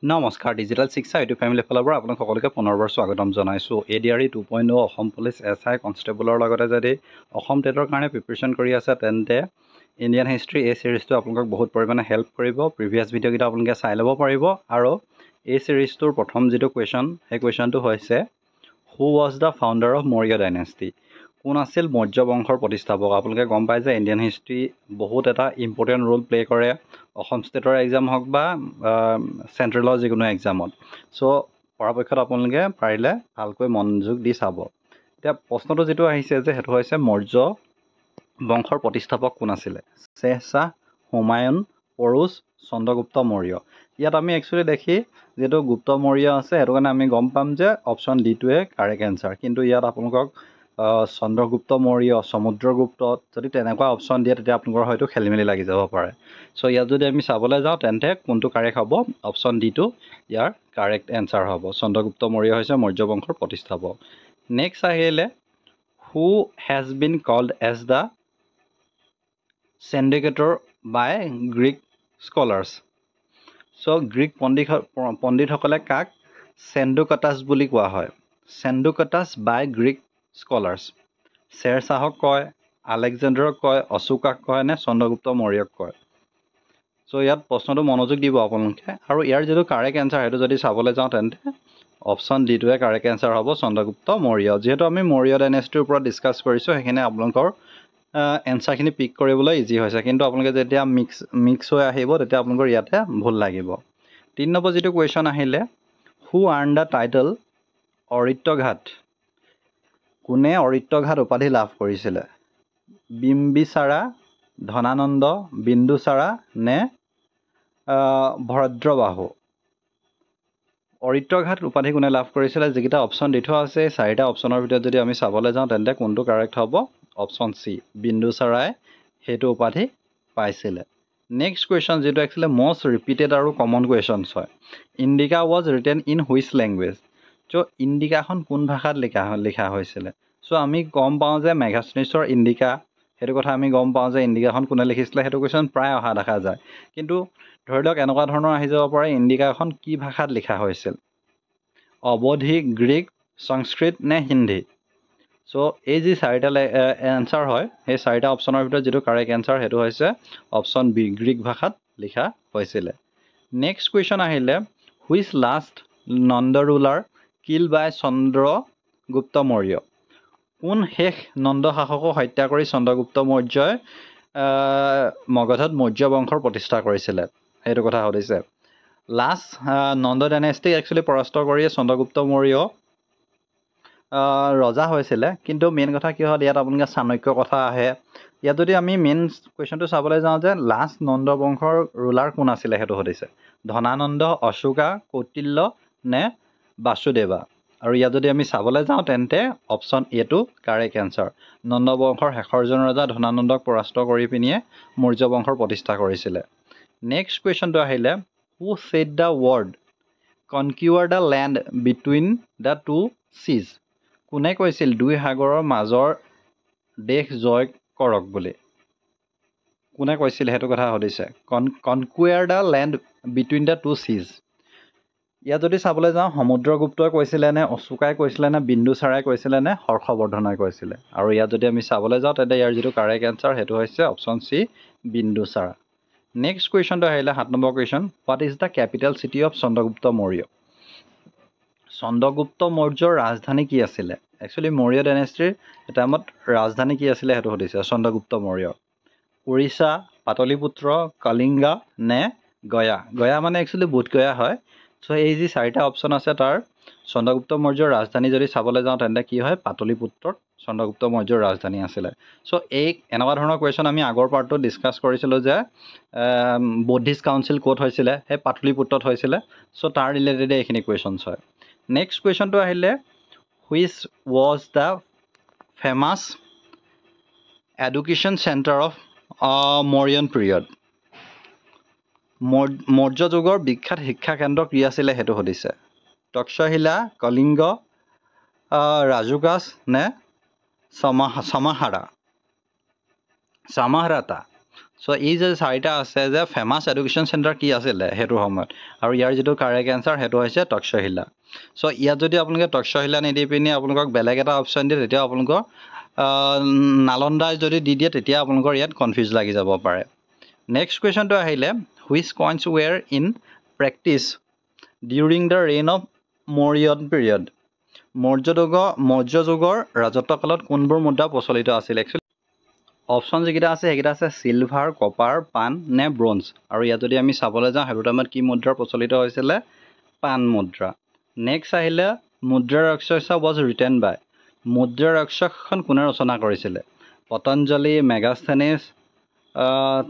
নমস্কাৰ ডিজিটেল শিক্ষা YouTube family ফালৰ পৰা আপোনাক সকলোকে পুনৰবাৰ স্বাগতম জনাইছোঁ ADRE 2.0 অসম পুলিচ SI কনষ্টেবলৰ লগতে যদি অসম টেটৰ কাৰণে প্ৰিপাৰেশ্যন কৰি আছে তেন্তে ইণ্ডিয়ান হিষ্ট্ৰী এই সিৰিজটো আপোনাক বহুত পৰিমাণে হেল্প কৰিব প্ৰিভিয়াছ ভিডিঅ'কেইটা আপোনালোকে চাই ল'ব পাৰিব আৰু এই সিৰিজটোৰ প্ৰথম যেটো কোৱেশ্চন সেই কোৱেশ্চনটো হৈছে who was the founder of Maurya dynasty কোন আছিল মৌৰ্য বংশৰ প্ৰতিষ্ঠাপক আপোনালোকে গম পায় যে ইণ্ডিয়ান হিষ্ট্ৰী বহুত এটা ইম্পৰ্টেণ্ট ৰোল প্লে কৰে অসম ষ্টেটৰ এক্সাম হওক বা চেণ্ট্ৰেলৰ যিকোনো এক্সামত চ' পৰাপক্ষত আপোনালোকে পাৰিলে ভালকৈ মনোযোগ দি চাব এতিয়া প্ৰশ্নটো যেটো আহিছে যে হেতু হৈছে মৌৰ্য বংশৰ প্ৰতিষ্ঠাপক কোন আছিলে শ্বেৰশ্বাহ হুমায়ুন পৰুচ চন্দ্ৰগুপ্ত মৌৰ্য ইয়াত আমি একচুৱেলি দেখি যেটো গুপ্ত মৌৰ্য আছে হেতু কাৰণে আমি গম পাম যে অপচন ডি টোৱে কাৰেক্ট এনসাৰ কিন্তু ইয়াত আপোনালোকক চন্দ্ৰগুপ্ত মৌৰ্য সমুদ্ৰগুপ্ত যদি তেনেকুৱা অপচন দিয়ে তেতিয়া আপোনালোকৰ হয়তো খেলিমেলি লাগি যাব পাৰে সো ইয়াত যদি আমি চাবলৈ যাওঁ তেন্তে কোনটো কাৰেক্ট হ'ব অপচন ডি টো ইয়াৰ কাৰেক্ট এনসাৰ হ'ব চন্দ্ৰগুপ্ত মৌৰ্য হৈছে মৌৰ্য বংশৰ প্ৰতিষ্ঠাপক নেক্সট আহিলে who has been called as the syndicator by Greek scholars so Greek পণ্ডিতসকলে কাক চেণ্ডুকাটাছ বুলি কোৱা হয় চেণ্ডুকাটাছ by Greek scholars শ্বেৰশ্বাহক কয় আলেকজেণ্ডাৰক কয় অশোকাক কয় নে চন্দ্ৰগুপ্ত মৌৰ্যক কয় সো ইয়াত প্ৰশ্নটো মনোযোগ দিব আপোনালোকে আৰু ইয়াৰ যেটো কাৰেক্ট এনসাৰ হেতু যদি চাবলৈ যাওঁ তেন্তে অপচন ডি টোৱে কাৰেক্ট এনসাৰ হ'ব চন্দ্ৰগুপ্ত মৌৰ্য যেহেতু আমি মৌৰ্য ডাইনেষ্টিৰ ওপৰত ডিসকাস কৰিছো হেখিনি আপোনালোকৰ এনসাৰখিনি পিক কৰিবলৈ ইজি হৈছে কিন্তু আপোনালোকে যেতিয়া মিক্স হৈ আহিব তেতিয়া আপোনালোকৰ ইয়াতে ভুল লাগিব 3 নম্বৰ যেটো কোৱেশ্চন আহিলে হু আৰ্ন দা টাইটল অৰিত্ৰঘাট কোনে অৰিত্ৰঘাট উপাধি লাভ কৰিছিলে বিম্বিসাৰা ধনানন্দ বিন্দুসাৰা নে ভদ্ৰবাহু অৰিত্ৰঘাট উপাধি কোনে লাভ কৰিছিলে যেকিটা অপচন দি থোৱা আছে চাৰিটা অপচনৰ ভিতৰত যদি আমি চাবলৈ যাওঁ তেন্তে কোনটো কাৰেক্ট হ'ব অপচন সি বিন্দুসাৰাই হেতু উপাধি পাইছিলে নেক্সট কোৱেশ্চন যেটো একচুয়ালি মোস্ট ৰিপিটেড আৰু কমন কোৱেশ্চনছ হয় Indica was written in which language so ইণ্ডিকাখন কোন ভাষাত লিখা হৈছিলে সো আমি গম পাওঁ যে মেগাস্থনিছৰ ইণ্ডিকা হেতু কথা আমি গম পাওঁ যে ইণ্ডিকাখন কোনে লিখিছিলে হেতু কোৱেশ্চন প্ৰায় অহা দেখা যায় কিন্তু ধৰি লওক এনেকুৱা ধৰণৰ আহি যাব পাৰে ইণ্ডিকাখন কি ভাষাত লিখা হৈছিল অবধি গ্ৰীক সংস্কৃত নে হিন্দী সো এই যে চাৰিটা এনসাৰ হয় এই চাৰিটা অপচনৰ ভিতৰত যেটো কাৰেক্ট এনসাৰ হেতু হৈছে অপচন বি গ্ৰীক ভাষাত লিখা হৈছিল নেক্সট কোৱেশ্চন আহিলে হুইচ লাষ্ট নন্দ ৰুলাৰ কিল বাই চন্দ্ৰগুপ্ত মৌৰ্য কোন শেষ নন্দ শাসকক হত্যা কৰি চন্দ্ৰগুপ্ত মৌৰ্যই মগধত মৌৰ্য বংশৰ প্ৰতিষ্ঠা কৰিছিলে হেতু কথা হদিছে লাষ্ট নন্দ ডাইনেষ্টিক একচুয়ালি পৰাস্ত কৰি চন্দ্ৰগুপ্ত মৌৰ্য ৰজা হৈছিলে কিন্তু মেইন কথা কি হ'ল ইয়াত আপোনালোকে চাণক্য কথা আহে ইয়াত যদি আমি মেইন কোৱেশ্চনটো চাবলৈ যাওঁ যে লাষ্ট নন্দ বংশৰ ৰুলাৰ কোন আছিল হেতু হদিছে ধনানন্দ অশোকা কৌটিল্য নে বাসুদেৱা আৰু ইয়াত যদি আমি চাবলৈ যাওঁ তেন্তে অপচন এ টো কাৰেক্ট এনসাৰ নন্দ বংশৰ শেষৰজন ৰজা ধনানন্দক পৰাস্ত কৰি পিনিয়ে মৌৰ্য বংশৰ প্ৰতিষ্ঠা কৰিছিলে নেক্সট কোৱেশ্চনটো আহিলে who said the word conquer the land between the two seas কোনে কৈছিল দুই সাগৰৰ মাজৰ দেশ জয় কৰক বুলি কোনে কৈছিল হেতু কথা হদিছে কনকুয়াৰ দা ল্যান্ড বিটুইন দা টু সিজ ইয়াত যদি চাবলৈ যাওঁ সমুদ্ৰগুপ্তই কৈছিলে নে অশোকাই কৈছিলে নে বিন্দুসাৰাই কৈছিলে নে হৰ্ষবৰ্ধনই কৈছিলে আৰু ইয়াত যদি আমি চাবলৈ যাওঁ তেন্তে ইয়াৰ যেটো কাৰেক্ট এনসাৰ হেতু হৈছে অপচন সি বিন্দুসাৰা নেক্সট কোৱেশ্চনটো আহিলে 7 number question what is the capital city of Chandragupta Maurya Chandragupta মৌৰ্যৰ ৰাজধানী কি আছিল একচুয়ালি মৌৰ্য ডাইনেষ্টিৰ টাইমত ৰাজধানী কি আছিল হেতু হদিছে চন্দ্ৰগুপ্ত মৌৰ্য উৰিষ্যা পাটলিপুত্ৰ কলিঙ্গা নে গয়া মানে একচুয়ালি বুধগয়া হয় সো এই যে চাৰিটা অপচন আছে তাৰ চন্দ্ৰগুপ্ত মৌৰ্যৰ ৰাজধানী যদি চাবলৈ যাওঁ তেন্তে কি হয় পাটলিপুত্ৰত চন্দ্ৰগুপ্ত মৌৰ্যৰ ৰাজধানী আছিল সো এই এনেকুৱা ধৰণৰ কোৱেশ্চন আমি আগৰ পাৰ্টটো ডিসকাস কৰিছিলো যে বৌদ্ধিষ্ট কাউন্সিল কোড হৈছিল হে পাটলিপুত্ৰত হৈছিল সো তাৰ ৰিলেটেড এইখিনি কোৱেশ্চনছ হয় নেক্সট কোৱেশ্চনটো আহিলে which was the famous education centre of Mauryan period Maurya যুগৰ বিখ্যাত শিক্ষা কেন্দ্ৰ কি আছিল হেতু হদিছে তক্ষশিলা কলিঙ্গ ৰাজুকাছ নে সমাহাৰাতা সো এই যে চাৰিটা আছে যে ফেমাছ এডুকেশ্যন চেণ্টাৰ কি আছিলে সেইটো সময়ত আৰু ইয়াৰ যিটো কাৰেক্ট এনচাৰ সেইটো হৈছে তক্ষশিলা সো ইয়াত যদি আপোনালোকে তক্ষশিলা নিদি পিনি আপোনালোকক বেলেগ এটা অপশ্যন দিয়ে তেতিয়া আপোনালোকৰ নালন্দা যদি দি দিয়ে তেতিয়া আপোনালোকৰ ইয়াত কনফিউজ লাগি যাব পাৰে নেক্সট কুৱেশ্যনটো আহিলে which coins were in practice during the reign of Mauryan period Maurya যুগৰ ৰাজত্বকালত কোনবোৰ মুদ্ৰা প্ৰচলিত আছিল একচুৱেলি অপশ্যন যিকেইটা আছে সেইকেইটা আছে চিলভাৰ কপাৰ পাণ নে ব্ৰঞ্জ আৰু ইয়াত যদি আমি চাবলৈ যাওঁ সেইটো টাইমত কি মুদ্ৰা প্ৰচলিত হৈছিলে পাণ মুদ্ৰা নেক্সট আহিলে মুদ্ৰা ৰাক্ষসা ৱাজ ৰিটেন বাই মুদ্ৰা ৰাক্ষসখন কোনে ৰচনা কৰিছিলে পতঞ্জলি মেগাস্থেনিছ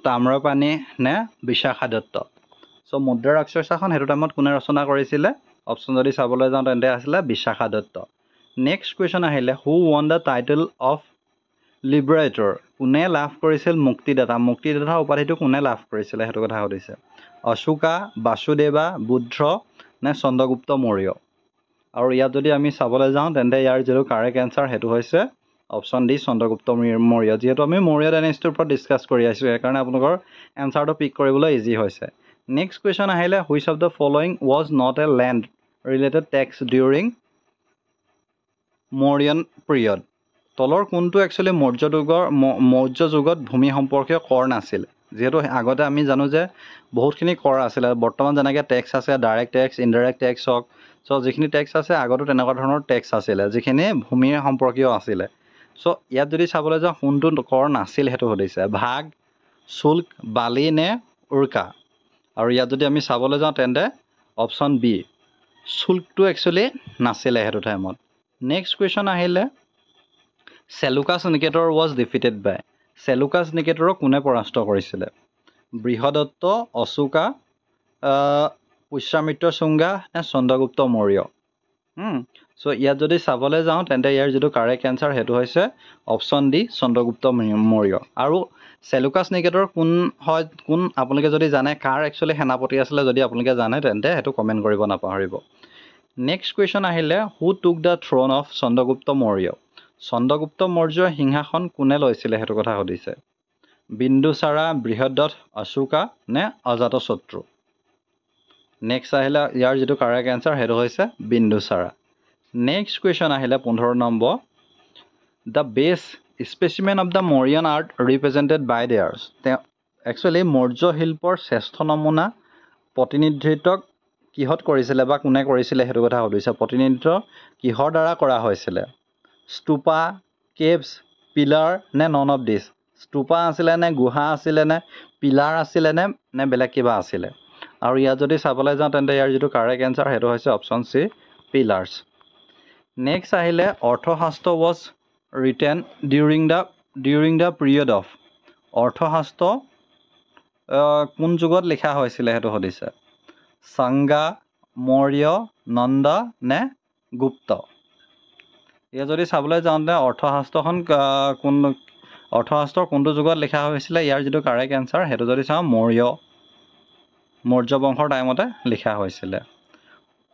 তাম্ৰপাণি নে বিশাখা দত্ত সো মুদ্ৰা ৰাক্ষসাখন সেইটো টাইমত কোনে ৰচনা কৰিছিলে অপশ্যন যদি চাবলৈ যাওঁ তেন্তে আছিলে বিশাখা দত্ত নেক্সট কুৱেশ্যন আহিলে who won the title of liberator কোনে লাভ কৰিছিল মুক্তিদাতা উপাধিটো কোনে লাভ কৰিছিলে সেইটো কথা সুধিছে অশোকা বাসুদেৱা বুদ্ধ নে চন্দ্ৰগুপ্ত মৌৰ্য আৰু ইয়াত যদি আমি চাবলৈ যাওঁ তেন্তে ইয়াৰ যিটো কাৰেক্ট এনচাৰ সেইটো হৈছে অপশ্যন ডি চন্দ্ৰগুপ্ত মৌৰ্য যিহেতু আমি মৌৰ্য ডাইনেষ্টিৰ ওপৰত ডিছকাছ কৰি আছোঁ সেইকাৰণে আপোনালোকৰ এনচাৰটো পিক কৰিবলৈ ইজি হৈছে নেক্সট কুৱেশ্যন আহিলে which of the following was not a land related tax during Mauryan period তলৰ কোনটো একচুৱেলি মৌৰ্য যুগত ভূমি সম্পৰ্কীয় কৰ নাছিল যিহেতু আগতে আমি জানো যে বহুতখিনি কৰ আছিলে বৰ্তমান যেনেকৈ টেক্স আছে ডাইৰেক্ট টেক্স ইনডাইৰেক্ট টেক্স হওক চ' যিখিনি টেক্স আছে আগতো তেনেকুৱা ধৰণৰ টেক্স আছিলে যিখিনি ভূমিৰ সম্পৰ্কীয় আছিলে চ' ইয়াত যদি চাবলৈ যাওঁ কোনটো কৰ নাছিল সেইটো সুধিছে ভাগ শুল্ক বালি নে উৰ্কা আৰু ইয়াত যদি আমি চাবলৈ যাওঁ তেন্তে অপশ্যন বি শুল্কটো একচুৱেলি নাছিলে সেইটো টাইমত নেক্সট কুৱেশ্যন আহিলে চেলুকাছ নিকেটৰ ৱাজ ডিফিটেড বাই চেলুকাছ নিকেটৰক কোনে পৰাস্ত কৰিছিলে বৃহদত্ত অশোকা পুষ্যামিত্ৰ শুঙ্গা নে চন্দ্ৰগুপ্ত মৌৰ্য চ' ইয়াত যদি চাবলৈ যাওঁ তেন্তে ইয়াৰ যিটো কাৰেক্ট এনচাৰ সেইটো হৈছে অপশ্যন ডি চন্দ্ৰগুপ্ত মৌৰ্য আৰু চেলুকাছ নিকেটৰ কোন আপোনালোকে যদি জানে কাৰ একচুৱেলি সেনাপতি আছিলে যদি আপোনালোকে জানে তেন্তে সেইটো কমেণ্ট কৰিব নাপাহৰিব নেক্সট কুৱেশ্যন আহিলে who took the throne of Chandragupta Maurya Chandragupta মৌৰ্যৰ সিংহাসন কোনে লৈছিলে সেইটো কথা সুধিছে বিন্দুচাৰা বৃহদত্ত অশোকা নে অজাতশত্ৰু নেক্সট আহিলে ইয়াৰ যিটো কাৰেক্ট এনচাৰ সেইটো হৈছে বিন্দুচাৰা নেক্সট কুৱেশ্যন আহিলে 15 number the best specimen of the Mauryan art represented by theirs actually Maurya শিল্পৰ শ্ৰেষ্ঠ নমুনা প্ৰতিনিধিত্ব কিহত কৰিছিলে বা কোনে কৰিছিলে সেইটো কথা সুধিছে প্ৰতিনিধিত্ব কিহৰ দ্বাৰা কৰা হৈছিলে স্তূপা কেভছ পিলাৰ নে নন অফ দিছ স্তূপা আছিলে নে গুহা আছিলে নে পিলাৰ আছিলে নে বেলেগ কিবা আছিলে আৰু ইয়াত যদি চাবলৈ যাওঁ তেন্তে ইয়াৰ যিটো কাৰেক্ট এনচাৰ সেইটো হৈছে অপশ্যন চি পিলাৰ্ছ নেক্সট আহিলে Arthashastra was written during the period of Arthashastra কোন যুগত লিখা হৈছিলে সেইটো সুধিছে সংগা মৌৰ্য নন্দ নে গুপ্ত ইয়াত যদি চাবলৈ যাওঁতে অৰ্থশাস্ত্ৰৰ কোনটো যুগত লিখা হৈছিলে ইয়াৰ যিটো কাৰেক্ট এনচাৰ সেইটো যদি চাওঁ মৌৰ্য বংশৰ টাইমতে লিখা হৈছিলে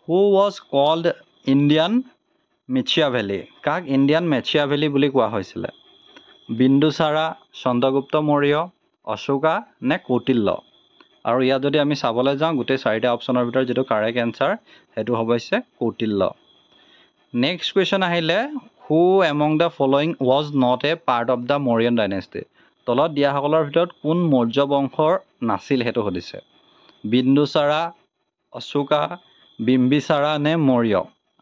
হু ৱাজ কল্ড ইণ্ডিয়ান মেচিয়াভেলি কাক ইণ্ডিয়ান মেচিয়াভেলি বুলি কোৱা হৈছিলে বিন্দুচাৰা চন্দ্ৰগুপ্ত মৌৰ্য অশোকা নে কৌটিল্য আৰু ইয়াত যদি আমি চাবলৈ যাওঁ গোটেই চাৰিটা অপশ্যনৰ ভিতৰত যিটো কাৰেক্ট এনচাৰ সেইটো হ'ব হৈছে কৌটিল্য নেক্সট কুৱেশ্যন আহিলে who among the following was not a part of the Mauryan dynasty তলত দিয়াসকলৰ ভিতৰত কোন মৌৰ্য বংশৰ নাছিল সেইটো সুধিছে বিন্দুচাৰা অশোকা বিম্বিচাৰা নে মৌৰ্য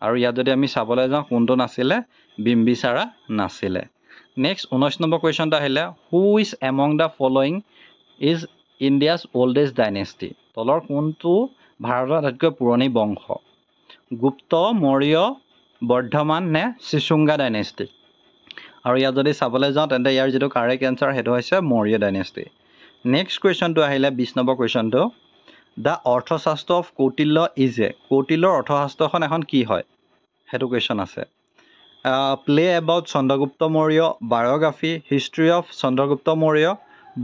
আৰু ইয়াত যদি আমি চাবলৈ যাওঁ কোনটো নাছিলে বিম্বিচাৰা নাছিলে নেক্সট 19 নম্বৰ কুৱেশ্যনটো আহিলে who is among the following is India's oldest dynasty তলৰ কোনটো ভাৰতৰ আটাইতকৈ পুৰণি বংশ গুপ্ত মৌৰ্য বৰ্ধমান নে চিচুঙ্গা ডাইনেষ্টি আৰু ইয়াত যদি চাবলৈ যাওঁ তেন্তে ইয়াৰ যিটো কাৰেক্ট এনচাৰ সেইটো হৈছে মৌৰ্য ডাইনেষ্টি নেক্সট কুৱেশ্যনটো আহিলে 20 নম্বৰ কুৱেশ্যনটো the Arthashastra of Kautilya is a কৌটিল্যৰ অৰ্থশাস্ত্ৰখন এখন কি হয় সেইটো কুৱেশ্যন আছে play about Chandragupta Maurya biography history of Chandragupta Maurya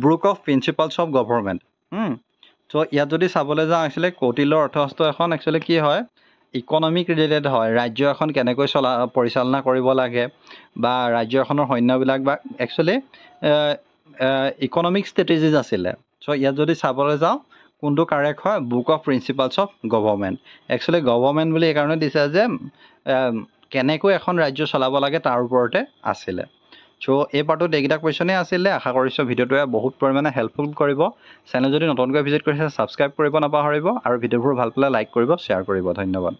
book of principles of government চ' ইয়াত যদি চাবলৈ যাওঁ একচুৱেলি কৌটিল্যৰ অৰ্থশাস্ত্ৰ এখন একচুৱেলি কি হয় ইকনমিক ৰিলেটেড হয় ৰাজ্য এখন কেনেকৈ পৰিচালনা কৰিব লাগে বা ৰাজ্য এখনৰ সৈন্যবিলাক বা একচুৱেলি ইকনমিক ষ্ট্ৰেটেজিজ আছিলে। চ' ইয়াত যদি চাবলৈ যাওঁ কোনটো কাৰেক্ট হয়, book of principles of government. Actually government বুলি এইকাৰণে দিছে যে কেনেকৈ এখন ৰাজ্য চলাব লাগে তাৰ ওপৰতে আছিলে। চ' এই পাৰ্টত এইকেইটা কুৱেশ্যনেই আছিলে। আশা কৰিছোঁ ভিডিঅ'টোৱে বহুত পৰিমাণে হেল্পফুল কৰিব। চেনেল যদি নতুনকৈ ভিজিট কৰিছে ছাবস্ক্ৰাইব কৰিব নাপাহৰিব আৰু ভিডিঅ'বোৰ ভাল পালে লাইক কৰিব, শ্বেয়াৰ কৰিব। ধন্যবাদ।